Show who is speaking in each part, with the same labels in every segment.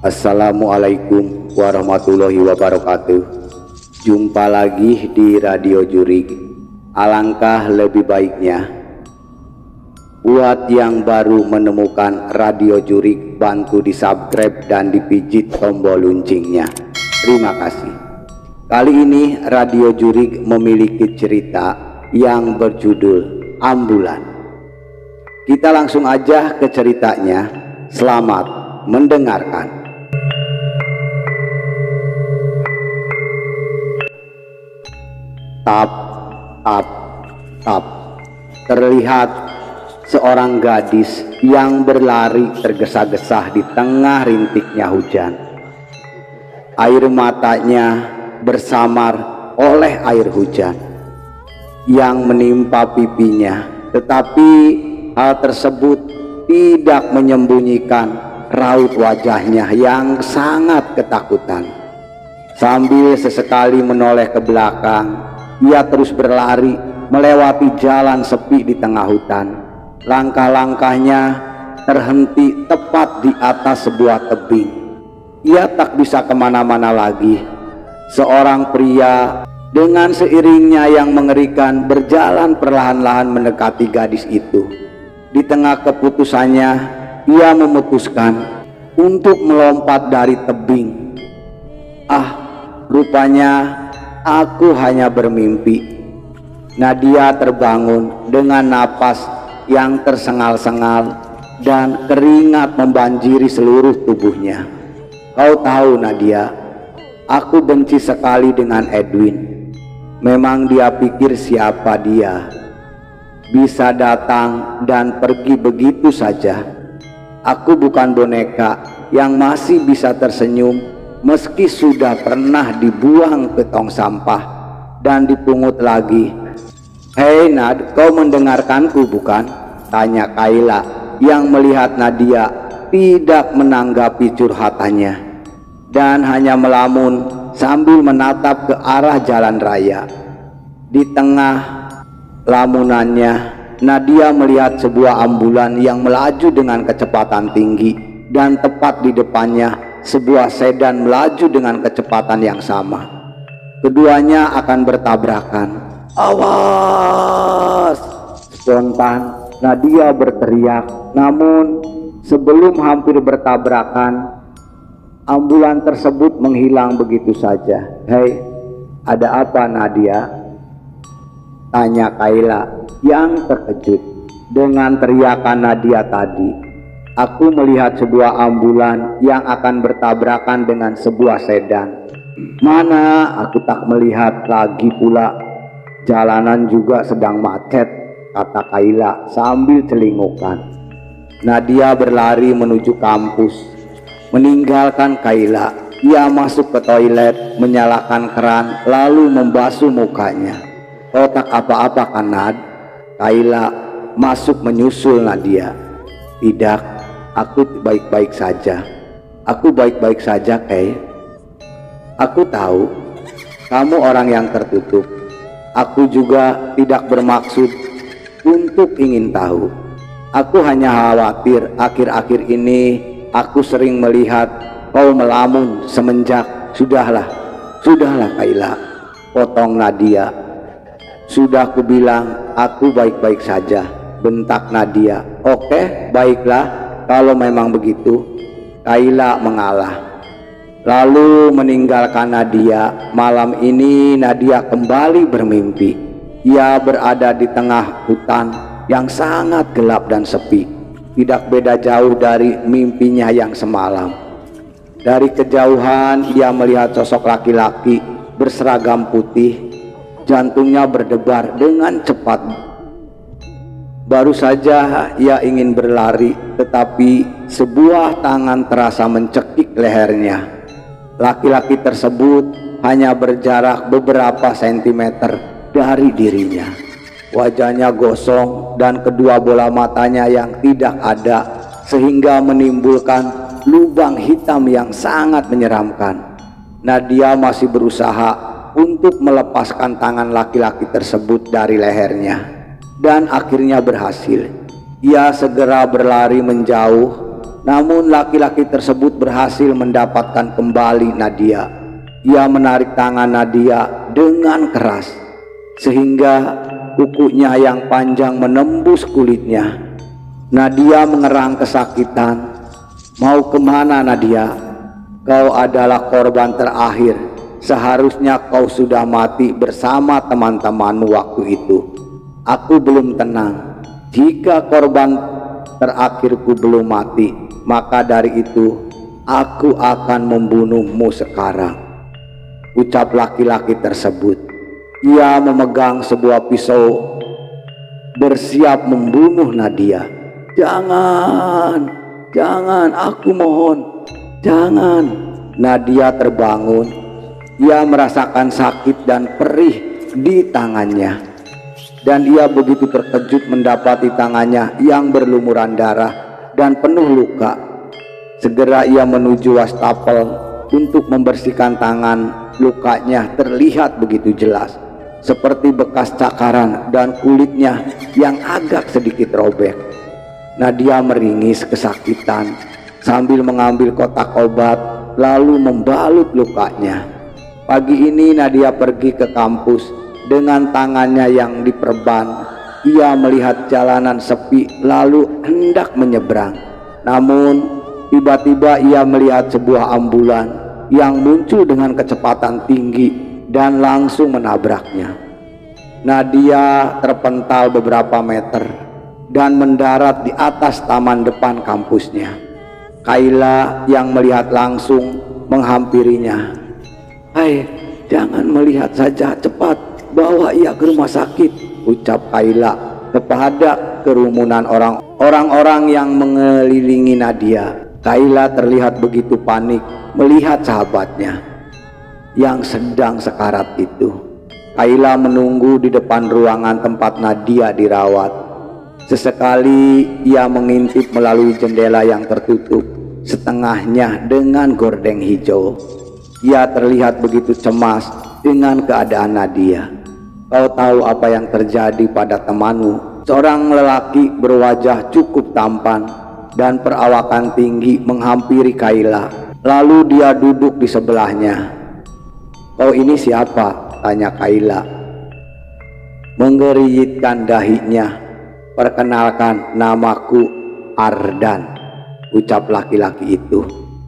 Speaker 1: Assalamualaikum warahmatullahi wabarakatuh. Jumpa lagi di Radio Jurig. Alangkah lebih baiknya buat yang baru menemukan Radio Jurig, bantu di subscribe dan dipijit tombol loncengnya. Terima kasih. Kali ini Radio Jurig memiliki cerita yang berjudul Ambulan. Kita langsung aja ke ceritanya. Selamat mendengarkan. Tap, tap, tap. Terlihat seorang gadis yang berlari tergesa-gesa di tengah rintiknya hujan. Air matanya bersamar oleh air hujan yang menimpa pipinya, tetapi hal tersebut tidak menyembunyikan raut wajahnya yang sangat ketakutan. Sambil sesekali menoleh ke belakang, ia terus berlari melewati jalan sepi di tengah hutan. Langkah-langkahnya terhenti tepat di atas sebuah tebing. Ia tak bisa kemana-mana lagi. Seorang pria dengan seiringnya yang mengerikan berjalan perlahan-lahan mendekati gadis itu. Di tengah keputusannya, ia memutuskan untuk melompat dari tebing. Rupanya aku hanya bermimpi. Nadia terbangun dengan napas yang tersengal-sengal dan keringat membanjiri seluruh tubuhnya. Kau tahu Nadia, aku benci sekali dengan Edwin. Memang dia pikir siapa dia, bisa datang dan pergi begitu saja. Aku bukan boneka yang masih bisa tersenyum meski sudah pernah dibuang ke tong sampah dan dipungut lagi. Hei Nad, kau mendengarkanku bukan? Tanya Kayla yang melihat Nadia tidak menanggapi curhatannya dan hanya melamun sambil menatap ke arah jalan raya. Di tengah lamunannya, Nadia melihat sebuah ambulan yang melaju dengan kecepatan tinggi, dan tepat di depannya sebuah sedan melaju dengan kecepatan yang sama. Keduanya akan bertabrakan. Awas! Spontan Nadia berteriak, namun sebelum hampir bertabrakan, ambulan tersebut menghilang begitu saja. Hei, ada apa Nadia? Tanya Kayla yang terkejut dengan teriakan Nadia tadi. Aku melihat sebuah ambulan yang akan bertabrakan dengan sebuah sedan. Mana aku tak melihat lagi pula. Jalanan juga sedang macet, kata Kayla sambil celingukan. Nadia berlari menuju kampus. Meninggalkan Kayla, ia masuk ke toilet, menyalakan keran, lalu membasuh mukanya. Oh, tak apa-apa kan Nad? Kayla masuk menyusul Nadia. Tidak, aku baik-baik saja. Aku baik-baik saja, Kay. Aku tahu kamu orang yang tertutup. Aku juga tidak bermaksud untuk ingin tahu. Aku hanya khawatir akhir-akhir ini aku sering melihat kau melamun semenjak. Sudahlah Kayla, potong Nadia. Sudah ku bilang aku baik-baik saja, bentak Nadia. Oke, baiklah. Kalau memang begitu. Kayla mengalah, lalu meninggalkan Nadia. Malam ini Nadia kembali bermimpi. Ia berada di tengah hutan yang sangat gelap dan sepi. Tidak beda jauh dari mimpinya yang semalam. Dari kejauhan ia melihat sosok laki-laki berseragam putih. Jantungnya berdebar dengan cepat. Baru saja ia ingin berlari, tetapi sebuah tangan terasa mencekik lehernya. Laki-laki tersebut hanya berjarak beberapa sentimeter dari dirinya. Wajahnya gosong dan kedua bola matanya yang tidak ada, sehingga menimbulkan lubang hitam yang sangat menyeramkan. Nadia masih berusaha untuk melepaskan tangan laki-laki tersebut dari lehernya, dan akhirnya berhasil. Ia segera berlari menjauh Namun laki-laki tersebut berhasil mendapatkan kembali Nadia. Ia menarik tangan Nadia dengan keras sehingga kukunya yang panjang menembus kulitnya. Nadia mengerang kesakitan. "Mau kemana, Nadia? Kau adalah korban terakhir. Seharusnya kau sudah mati bersama teman-temanmu waktu itu." "Aku belum tenang. Jika korban terakhirku belum mati, maka dari itu aku akan membunuhmu sekarang," ucap laki-laki tersebut. Ia memegang sebuah pisau bersiap membunuh Nadia. "Jangan, jangan, aku mohon, jangan." Nadia terbangun. Ia merasakan sakit dan perih di tangannya, dan ia begitu terkejut mendapati tangannya yang berlumuran darah dan penuh luka. Segera ia menuju wastafel untuk membersihkan tangan. Lukanya terlihat begitu jelas, seperti bekas cakaran dan kulitnya yang agak sedikit robek. Nadia meringis kesakitan sambil mengambil kotak obat lalu membalut lukanya. Pagi ini Nadia pergi ke kampus dengan tangannya yang diperban. Ia melihat jalanan sepi lalu hendak menyeberang. Namun tiba-tiba ia melihat sebuah ambulan yang muncul dengan kecepatan tinggi dan langsung menabraknya. Nadia terpental beberapa meter dan mendarat di atas taman depan kampusnya. Kayla yang melihat langsung menghampirinya. "Hai, jangan melihat saja, cepat bawa ia ke rumah sakit," ucap Kayla kepada kerumunan orang-orang yang mengelilingi Nadia. Kayla terlihat begitu panik melihat sahabatnya yang sedang sekarat itu. Kayla menunggu di depan ruangan tempat Nadia dirawat. Sesekali ia mengintip melalui jendela yang tertutup setengahnya dengan gordeng hijau. Ia terlihat begitu cemas dengan keadaan Nadia. "Kau tahu apa yang terjadi pada temanmu?" Seorang lelaki berwajah cukup tampan dan perawakan tinggi menghampiri Kayla. Lalu dia duduk di sebelahnya. "Kau ini siapa?" tanya Kayla. Menggeriyitkan dahinya. "Perkenalkan, namaku Ardan," ucap laki-laki itu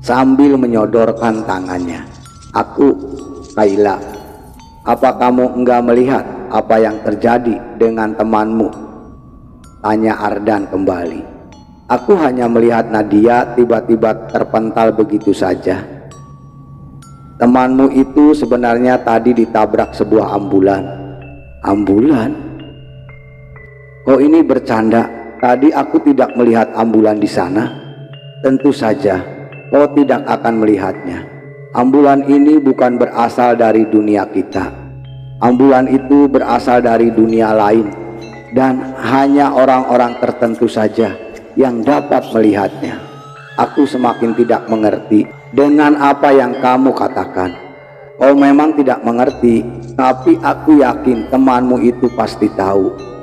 Speaker 1: sambil menyodorkan tangannya. "Aku Kayla. Apa kamu enggak melihat apa yang terjadi dengan temanmu?" tanya Ardan kembali. "Aku hanya melihat Nadia tiba-tiba terpental begitu saja. Temanmu itu sebenarnya tadi ditabrak sebuah ambulan." "Ambulan? Kau ini bercanda. Tadi aku tidak melihat ambulan di sana." "Tentu saja kau tidak akan melihatnya. Ambulan ini bukan berasal dari dunia kita. Ambulan itu berasal dari dunia lain, dan hanya orang-orang tertentu saja yang dapat melihatnya." "Aku semakin tidak mengerti dengan apa yang kamu katakan." "Kau memang tidak mengerti, tapi aku yakin temanmu itu pasti tahu."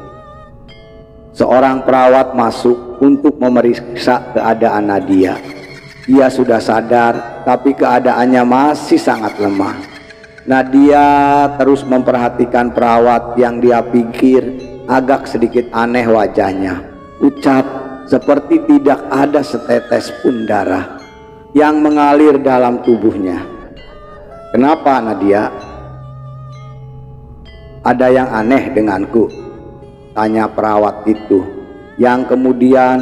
Speaker 1: Seorang perawat masuk untuk memeriksa keadaan Nadia. Ia sudah sadar, tapi keadaannya masih sangat lemah. Nadia terus memperhatikan perawat yang dia pikir agak sedikit aneh wajahnya. Pucat, seperti tidak ada setetes pun darah yang mengalir dalam tubuhnya. "Kenapa, Nadia? Ada yang aneh denganku?" tanya perawat itu, yang kemudian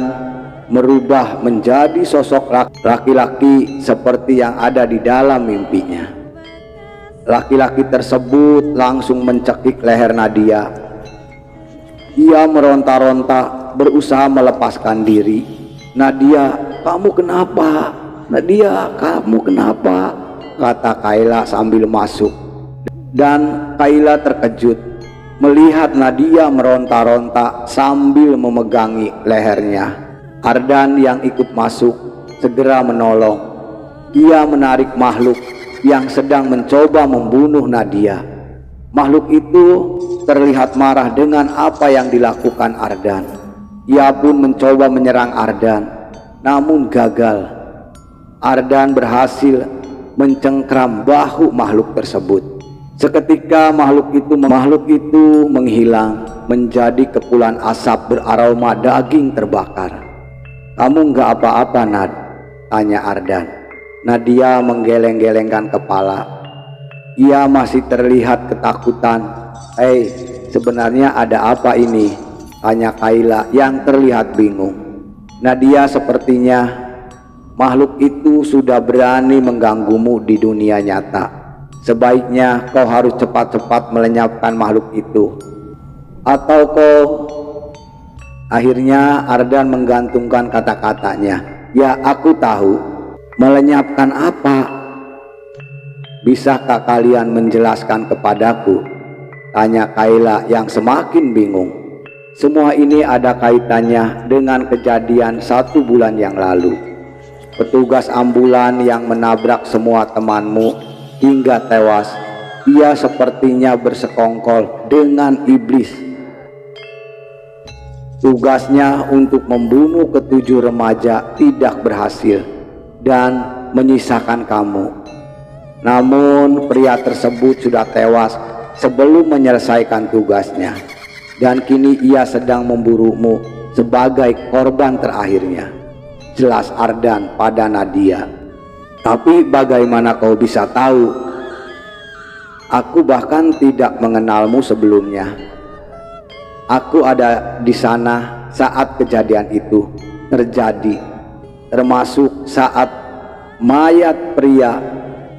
Speaker 1: merubah menjadi sosok laki-laki seperti yang ada di dalam mimpinya. Laki-laki tersebut langsung mencekik leher Nadia. Ia meronta-ronta berusaha melepaskan diri. "Nadia, kamu kenapa? Nadia, kamu kenapa?" kata Kayla sambil masuk. Dan Kayla terkejut melihat Nadia meronta-ronta sambil memegangi lehernya. Ardan yang ikut masuk segera menolong. Ia menarik makhluk yang sedang mencoba membunuh Nadia. Makhluk itu terlihat marah dengan apa yang dilakukan Ardan. Ia pun mencoba menyerang Ardan. namun gagal. Ardan berhasil mencengkram bahu makhluk tersebut. Seketika makhluk itu menghilang menjadi kepulan asap beraroma daging terbakar. "Kamu nggak apa-apa, Nad?" tanya Ardan. Nadia menggeleng-gelengkan kepala. Ia masih terlihat ketakutan. "Hei, sebenarnya ada apa ini?" tanya Kayla yang terlihat bingung. "Nadia, sepertinya makhluk itu sudah berani mengganggumu di dunia nyata. Sebaiknya kau harus cepat-cepat melenyapkan makhluk itu. Atau kau..." Akhirnya Ardan menggantungkan kata-katanya. "Ya, aku tahu. Melenyapkan apa? Bisakah kalian menjelaskan kepadaku?" tanya Kayla yang semakin bingung. "Semua ini ada kaitannya dengan kejadian 1 bulan yang lalu. Petugas ambulan yang menabrak semua temanmu hingga tewas. Ia sepertinya bersekongkol dengan iblis. Tugasnya untuk membunuh ke-7 remaja tidak berhasil dan menyisakan kamu. Namun pria tersebut sudah tewas sebelum menyelesaikan tugasnya, dan kini ia sedang memburumu sebagai korban terakhirnya," jelas Ardan pada Nadia. "Tapi bagaimana kau bisa tahu? Aku bahkan tidak mengenalmu sebelumnya. Aku ada di sana saat kejadian itu terjadi, termasuk saat mayat pria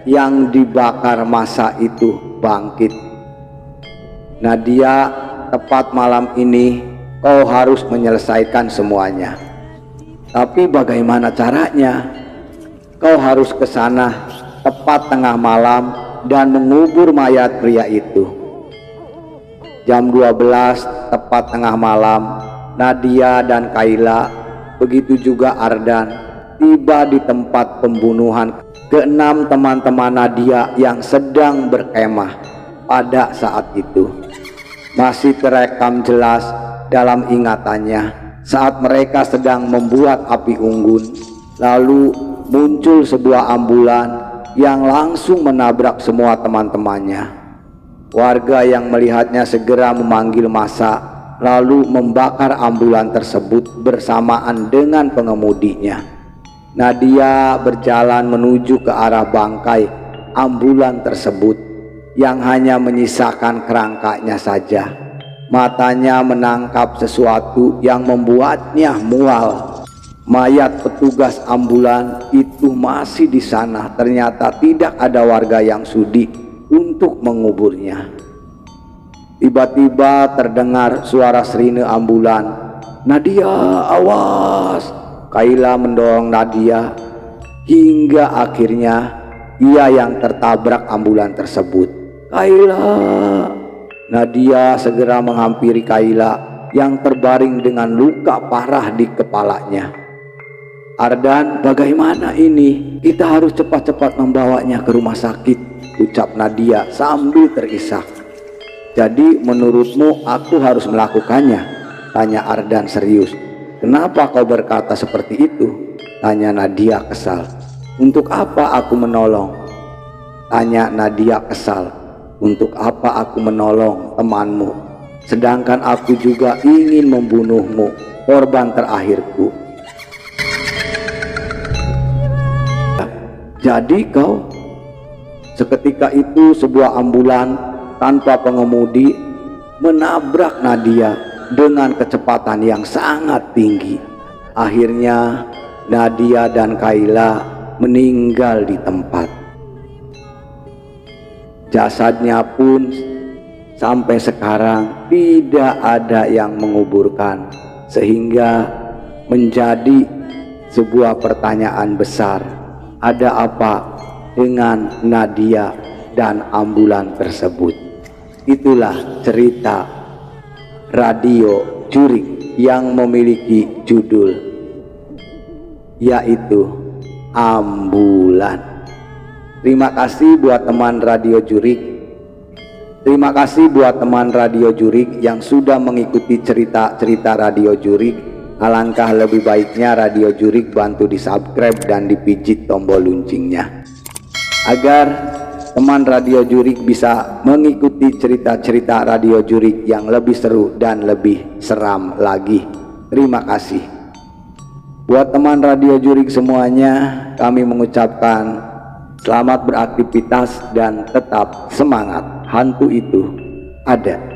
Speaker 1: yang dibakar massa itu bangkit. Nadia, tepat malam ini kau harus menyelesaikan semuanya. Tapi bagaimana caranya? Kau harus ke sana tepat tengah malam dan mengubur mayat pria itu. Jam 12 tepat tengah malam, Nadia dan Kayla, begitu juga Ardan, tiba di tempat pembunuhan ke-6 teman-teman Nadia yang sedang berkemah pada saat itu. Masih terekam jelas dalam ingatannya saat mereka sedang membuat api unggun, lalu muncul sebuah ambulan yang langsung menabrak semua teman-temannya. Warga yang melihatnya segera memanggil massa, lalu membakar ambulan tersebut bersamaan dengan pengemudinya. Nadia berjalan menuju ke arah bangkai ambulan tersebut yang hanya menyisakan kerangkanya saja. Matanya menangkap sesuatu yang membuatnya mual. Mayat petugas ambulan itu masih di sana. Ternyata tidak ada warga yang sudi untuk menguburnya. Tiba-tiba terdengar suara sirine ambulan. "Nadia, awas!" Kayla mendorong Nadia hingga akhirnya ia yang tertabrak ambulan tersebut. "Kayla!" Nadia segera menghampiri Kayla yang terbaring dengan luka parah di kepalanya. "Ardan, bagaimana ini? Kita harus cepat-cepat membawanya ke rumah sakit," ucap Nadia sambil terisak. "Jadi menurutmu aku harus melakukannya?" tanya Ardan serius. "Kenapa kau berkata seperti itu?" tanya Nadia kesal. "Untuk apa aku menolong?" tanya Nadia kesal. "Untuk apa aku menolong temanmu, sedangkan aku juga ingin membunuhmu, korban terakhirku." "Jadi kau..." Seketika itu sebuah ambulan tanpa pengemudi menabrak Nadia dengan kecepatan yang sangat tinggi. Akhirnya Nadia dan Kayla meninggal di tempat. Jasadnya pun sampai sekarang tidak ada yang menguburkan, sehingga menjadi sebuah pertanyaan besar, ada apa dengan Nadia dan ambulan tersebut? Itulah cerita Radio Jurik yang memiliki judul yaitu Ambulan. Terima kasih buat teman Radio Jurik. Terima kasih buat teman Radio Jurik yang sudah mengikuti cerita-cerita Radio Jurik alangkah lebih baiknya Radio Jurik bantu di subscribe dan dipijit tombol loncengnya, agar teman Radio Jurik bisa mengikuti cerita-cerita Radio Jurik yang lebih seru dan lebih seram lagi. Terima kasih. Buat teman Radio Jurik semuanya, kami mengucapkan selamat beraktivitas dan tetap semangat. Hantu itu ada.